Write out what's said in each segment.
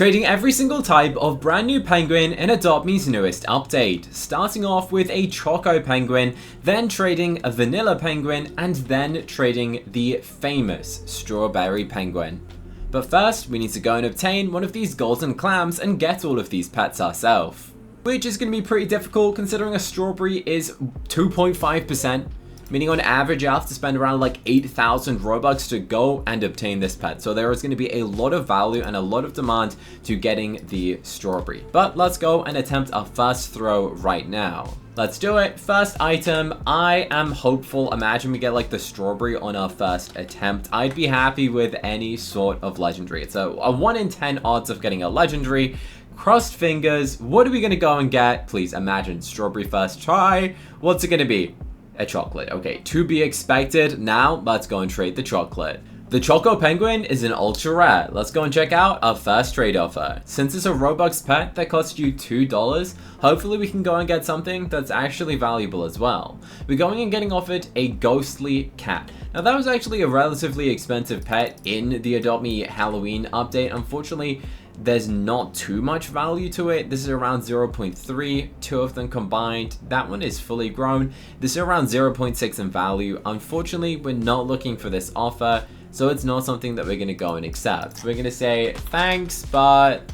Trading every single type of brand new penguin in Adopt Me's newest update, starting off with a Choco penguin, then trading a vanilla penguin, and then trading the famous strawberry penguin. But first, we need to go and obtain one of these golden clams and get all of these pets ourselves. Which is going to be pretty difficult considering a strawberry is 2.5%. Meaning on average you have to spend around like 8,000 Robux to go and obtain this pet. So there is going to be a lot of value and a lot of demand to getting the strawberry. But let's go and attempt our first throw right now. Let's do it. First item, I am hopeful. Imagine we get like the strawberry on our first attempt. I'd be happy with any sort of legendary. It's a 1 in 10 odds of getting a legendary. Crossed fingers. What are we going to go and get? Please imagine strawberry first try. What's it going to be? A chocolate. Okay, to be expected. Now, let's go and trade the chocolate. The Choco Penguin is an ultra rare. Let's go and check out our first trade offer. Since it's a Robux pet that costs you $2, hopefully we can go and get something that's actually valuable as well. We're going and getting offered a ghostly cat. Now that was actually a relatively expensive pet in the Adopt Me Halloween update. Unfortunately, there's not too much value to it. This is around 0.3, 2 of them combined. That one is fully grown. This is around 0.6 in value. Unfortunately, we're not looking for this offer, so it's not something that we're going to go and accept. We're going to say thanks, but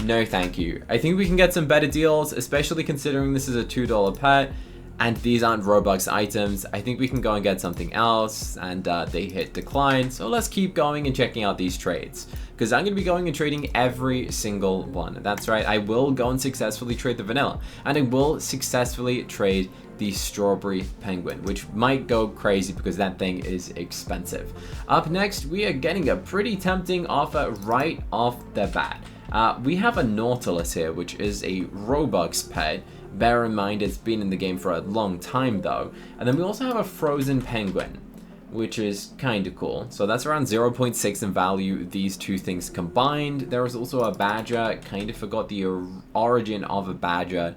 no thank you. I think we can get some better deals, especially considering this is a $2 pet and these aren't Robux items. I think we can go and get something else, and they hit decline. So let's keep going and checking out these trades, because I'm going to be going and trading every single one. That's right, I will go and successfully trade the vanilla, and I will successfully trade the strawberry penguin, which might go crazy because that thing is expensive. Up next, we are getting a pretty tempting offer right off the bat. We have a Nautilus here, which is a Robux pet. Bear in mind it's been in the game for a long time though. And then we also have a frozen penguin, which is kind of cool. So that's around 0.6 in value, these two things combined. There is also a badger. Kind of forgot the origin of a badger.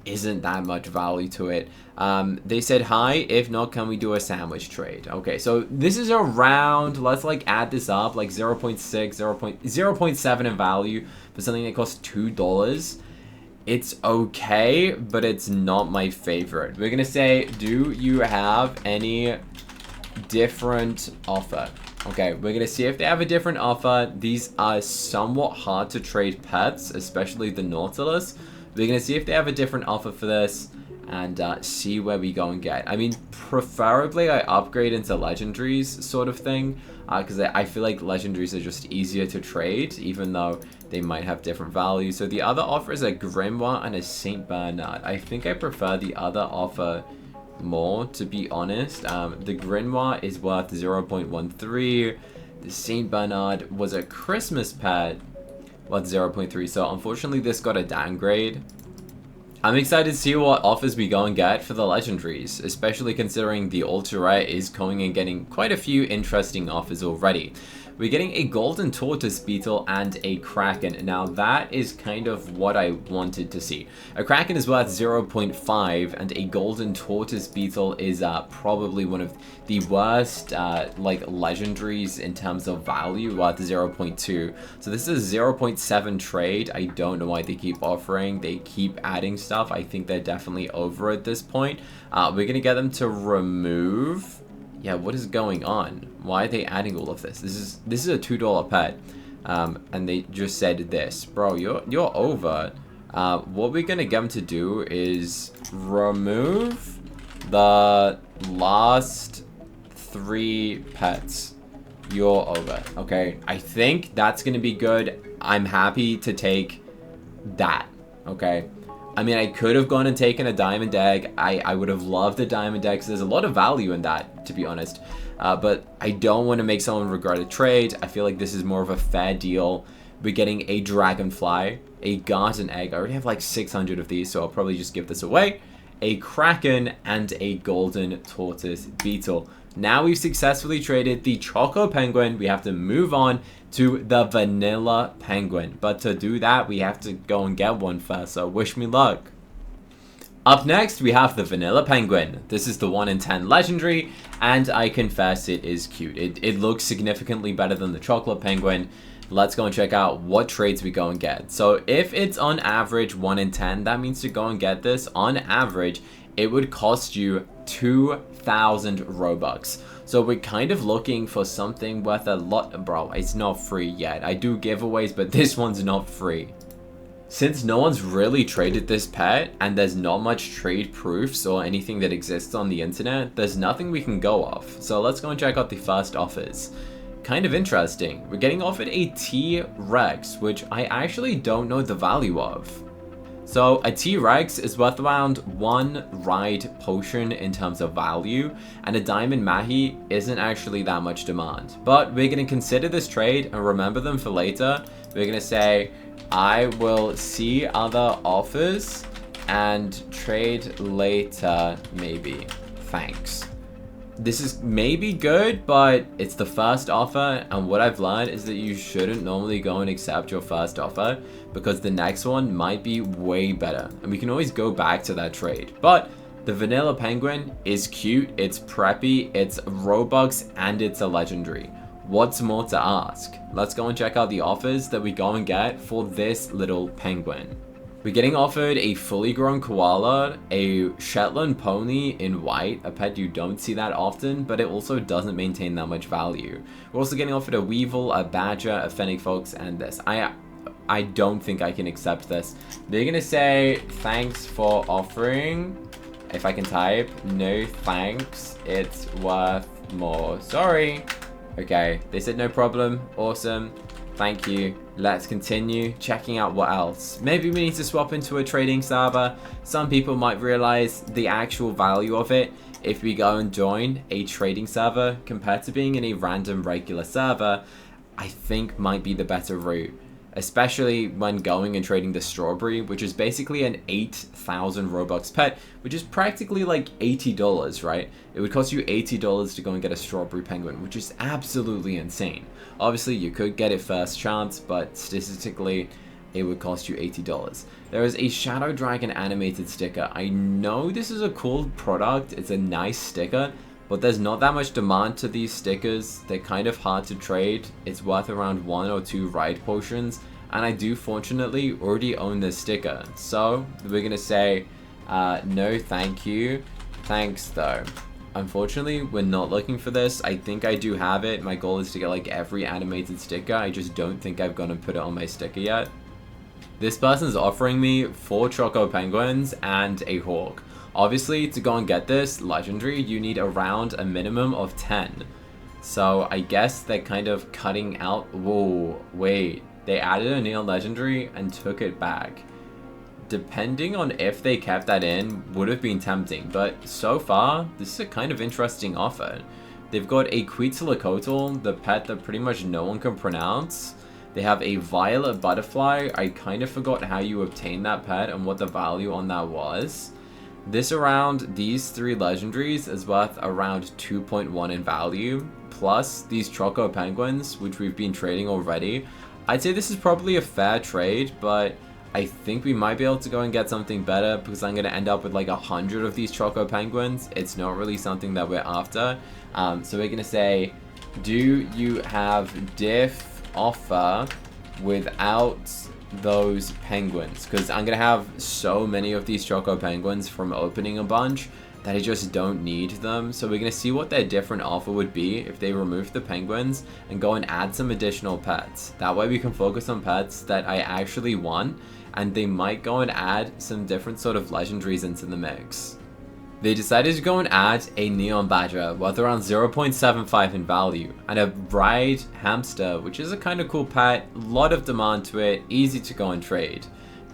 Isn't that much value to it. They said hi, if not, can we do a sandwich trade? Okay, so this is around, let's like add this up, like 0.6, 0.7 in value for something that costs $2. It's okay, but it's not my favorite. We're gonna say, do you have any different offer? Okay, we're gonna see if they have a different offer. These are somewhat hard to trade pets, especially the Nautilus. We're gonna see if they have a different offer for this and see where we go and get. I mean, preferably I upgrade into legendaries sort of thing, because I feel like legendaries are just easier to trade, even though they might have different values. So the other offer is a Grimoire and a Saint Bernard. I think I prefer the other offer more, to be honest. The Grimoire is worth 0.13. The Saint Bernard was a Christmas pet, worth 0.3. So unfortunately this got a downgrade. I'm excited to see what offers we go and get for the legendaries, especially considering the ultra rare is going and getting quite a few interesting offers already. We're getting a golden tortoise beetle and a kraken. Now that is kind of what I wanted to see. A kraken is worth 0.5 and a golden tortoise beetle is probably one of the worst like legendaries in terms of value, worth 0.2. So this is 0.7 trade. I don't know why they keep offering. They keep adding stuff. I think they're definitely over at this point. We're gonna get them to remove. Yeah, what is going on? Why are they adding all of this? This is a $2 pet, and they just said this, bro. You're over. What we're gonna get them to do is remove the last 3 pets. You're over. Okay, I think that's gonna be good. I'm happy to take that. Okay. I mean, I could have gone and taken a diamond egg. I would have loved a diamond egg, because there's a lot of value in that, to be honest. But I don't want to make someone regret a trade. I feel like this is more of a fair deal. We're getting a dragonfly, a garden egg. I already have like 600 of these, so I'll probably just give this away. A kraken and a golden tortoise beetle. Now we've successfully traded the Choco Penguin. We have to move on to the Vanilla Penguin. But to do that, we have to go and get one first, so wish me luck. Up next, we have the Vanilla Penguin. This is the 1 in 10 legendary, and I confess it is cute. It looks significantly better than the Chocolate Penguin. let's go and check out what trades we go and get. So if it's on average 1 in 10, that means to go and get this, on average, it would cost you 2,000 Robux. So we're kind of looking for something worth a lot. Bro, it's not free yet. I do giveaways, but this one's not free. Since no one's really traded this pet, and there's not much trade proofs or anything that exists on the internet, there's nothing we can go off. So let's go and check out the first offers. Kind of interesting. We're getting offered a T-Rex, which I actually don't know the value of. So a T-Rex is worth around 1 ride potion in terms of value, and a diamond mahi isn't actually that much demand. But we're going to consider this trade and remember them for later. We're going to say, I will see other offers and trade later, maybe. Thanks. This is maybe good, but it's the first offer, and what I've learned is that you shouldn't normally go and accept your first offer because the next one might be way better, and we can always go back to that trade. But the vanilla penguin is cute, it's preppy, it's Robux, and it's a legendary. What's more to ask? Let's go and check out the offers that we go and get for this little penguin. We're getting offered a fully grown koala, a Shetland pony in white, a pet you don't see that often, but it also doesn't maintain that much value. We're also getting offered a weevil, a badger, a fennec fox, and this. I don't think I can accept this. They're gonna say, thanks for offering. If I can type, no thanks, it's worth more. Sorry. Okay, they said no problem. Awesome. Thank you. Let's continue checking out what else. Maybe we need to swap into a trading server. Some people might realize the actual value of it if we go and join a trading server compared to being in a random regular server. I think might be the better route, especially when going and trading the strawberry, which is basically an 8,000 Robux pet, which is practically like $80, right? It would cost you $80 to go and get a strawberry penguin, which is absolutely insane. Obviously, you could get it first chance, but statistically, it would cost you $80. There is a Shadow Dragon animated sticker. I know this is a cool product. It's a nice sticker, but there's not that much demand to these stickers. They're kind of hard to trade. It's worth around 1 or 2 ride potions, and I do fortunately already own this sticker. So we're gonna say, no thank you. Thanks though. Unfortunately, we're not looking for this. I think I do have it. My goal is to get like every animated sticker. I just don't think I've gone and put it on my sticker yet. This person's offering me 4 Choco Penguins and a Hawk. Obviously, to go and get this legendary, you need around a minimum of 10. So I guess they're kind of cutting out. Whoa, wait. They added a neon legendary and took it back. Depending on if they kept that in, would have been tempting. But so far, this is a kind of interesting offer. They've got a Quetzalcoatl, the pet that pretty much no one can pronounce. They have a violet butterfly. I kind of forgot how you obtain that pet and what the value on that was. This around these 3 legendaries is worth around 2.1 in value, plus these Choco Penguins, which we've been trading already. I'd say this is probably a fair trade, but I think we might be able to go and get something better because I'm going to end up with like 100 of these Choco Penguins. It's not really something that we're after. So we're going to say, do you have diff offer without those penguins? Because I'm gonna have so many of these Choco Penguins from opening a bunch that I just don't need them. So we're gonna see what their different offer would be if they remove the penguins and go and add some additional pets. That way we can focus on pets that I actually want, and they might go and add some different sort of legendaries into the mix. They decided to go and add a neon badger worth around 0.75 in value, and a ride hamster, which is a kind of cool pet, a lot of demand to it, easy to go and trade.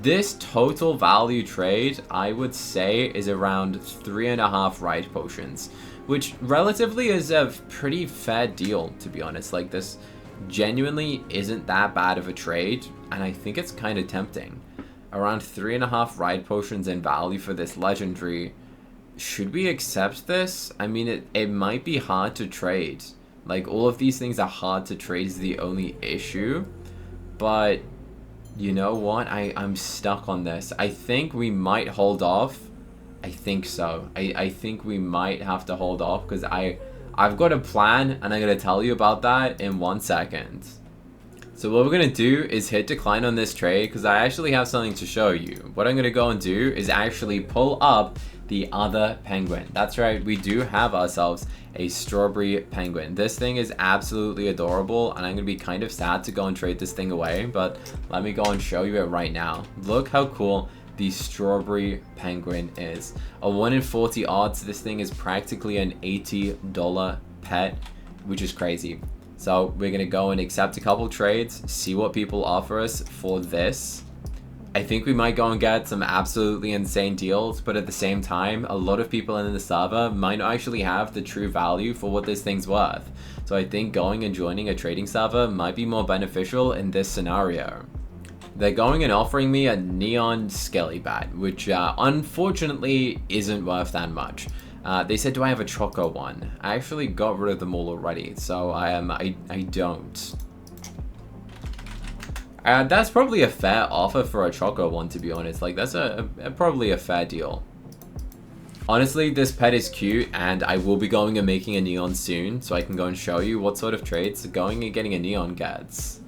This total value trade, I would say, is around 3.5 ride potions, which relatively is a pretty fair deal, to be honest. Like, this genuinely isn't that bad of a trade, and I think it's kind of tempting. Around 3.5 ride potions in value for this legendary. Should we accept this? I mean, it might be hard to trade. Like, all of these things are hard to trade is the only issue. But, you know what? I'm stuck on this. I think we might hold off. I think so. I think we might have to hold off because I've got a plan, and I'm going to tell you about that in 1 second. So what we're going to do is hit decline on this trade because I actually have something to show you. What I'm going to go and do is actually pull up the other penguin. That's right, we do have ourselves a strawberry penguin. This thing is absolutely adorable and I'm going to be kind of sad to go and trade this thing away, but let me go and show you it right now. Look how cool the strawberry penguin is. A 1 in 40 odds, this thing is practically an $80 pet, which is crazy. So we're gonna go and accept a couple trades, see what people offer us for this. I think we might go and get some absolutely insane deals, but at the same time, a lot of people in the server might not actually have the true value for what this thing's worth. So I think going and joining a trading server might be more beneficial in this scenario. They're going and offering me a neon skelly bat, which unfortunately isn't worth that much. They said, do I have a choco one? I actually got rid of them all already, so I don't. That's probably a fair offer for a choco one, to be honest. Like, that's probably a fair deal. Honestly, this pet is cute, and I will be going and making a neon soon, so I can go and show you what sort of trades going and getting a neon gets.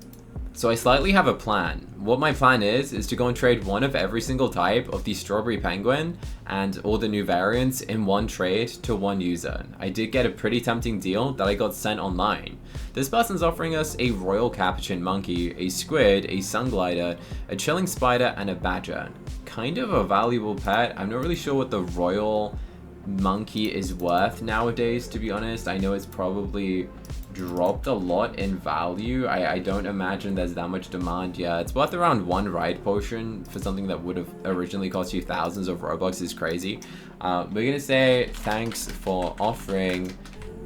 So I slightly have a plan. What my plan is to go and trade one of every single type of the strawberry penguin and all the new variants in one trade to one user. I did get a pretty tempting deal that I got sent online. This person's offering us a royal capuchin monkey, a squid, a sun glider, a chilling spider, and a badger. Kind of a valuable pet. I'm not really sure what the royal monkey is worth nowadays, to be honest. I know it's probably dropped a lot in value. I don't imagine there's that much demand yet. It's worth around 1 ride potion for something that would have originally cost you thousands of Robux is crazy. We're gonna say thanks for offering.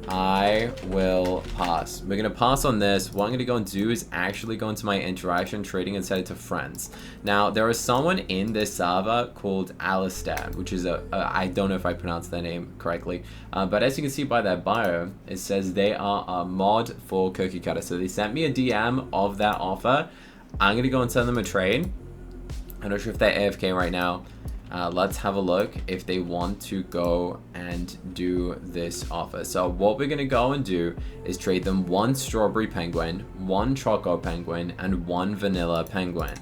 I will pass. We're gonna pass on this. What I'm gonna go and do is actually go into my interaction trading and set it to friends. Now there is someone in this server called Alistair, which is I don't know if I pronounced their name correctly, but as you can see by their bio, it says they are a mod for CookieCutter. So they sent me a DM of that offer. I'm gonna go and send them a trade. I'm not sure if they're AFK right now. Let's have a look if they want to go and do this offer. So what we're going to go and do is trade them 1 strawberry penguin, 1 choco penguin, and 1 vanilla penguin.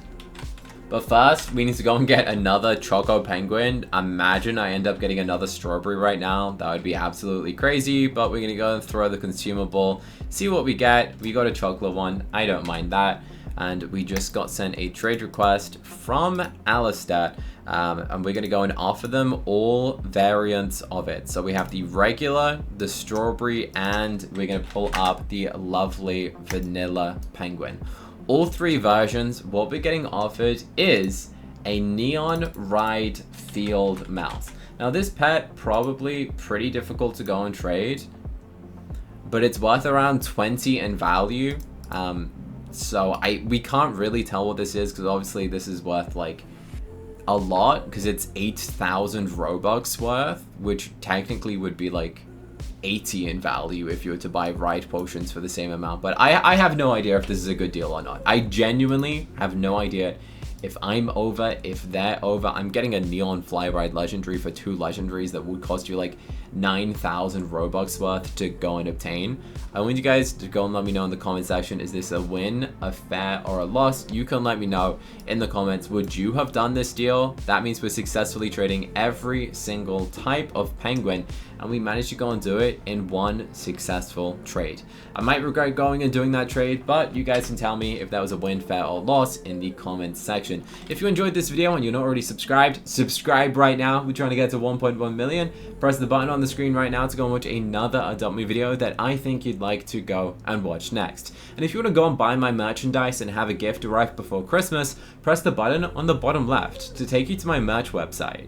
But first, we need to go and get another choco penguin. Imagine I end up getting another strawberry right now. That would be absolutely crazy, but we're going to go and throw the consumable, see what we get. We got a chocolate one. I don't mind that. And we just got sent a trade request from Alistair, and we're going to go and offer them all variants of it. So we have the regular, the strawberry, and we're going to pull up the lovely vanilla penguin. All 3 versions, what we're getting offered is a neon ride field mouse. Now this pet probably pretty difficult to go and trade, but it's worth around 20 in value. So we can't really tell what this is because obviously this is worth like a lot because it's 8,000 Robux worth, which technically would be like 80 in value if you were to buy ride potions for the same amount. But I have no idea if this is a good deal or not. I genuinely have no idea if I'm over, if they're over. I'm getting a neon fly ride legendary for 2 legendaries that would cost you like 9,000 Robux worth to go and obtain. I want you guys to go and let me know in the comment section, is this a win, a fair, or a loss? You can let me know in the comments. Would you have done this deal? That means we're successfully trading every single type of penguin, and we managed to go and do it in 1 successful trade. I might regret going and doing that trade, but you guys can tell me if that was a win, fair, or loss in the comments section. If you enjoyed this video and you're not already subscribed, subscribe right now. We're trying to get to 1.1 million. Press the button on the screen right now to go and watch another Adopt Me video that I think you'd like to go and watch next. And if you want to go and buy my merchandise and have a gift arrive before Christmas, press the button on the bottom left to take you to my merch website.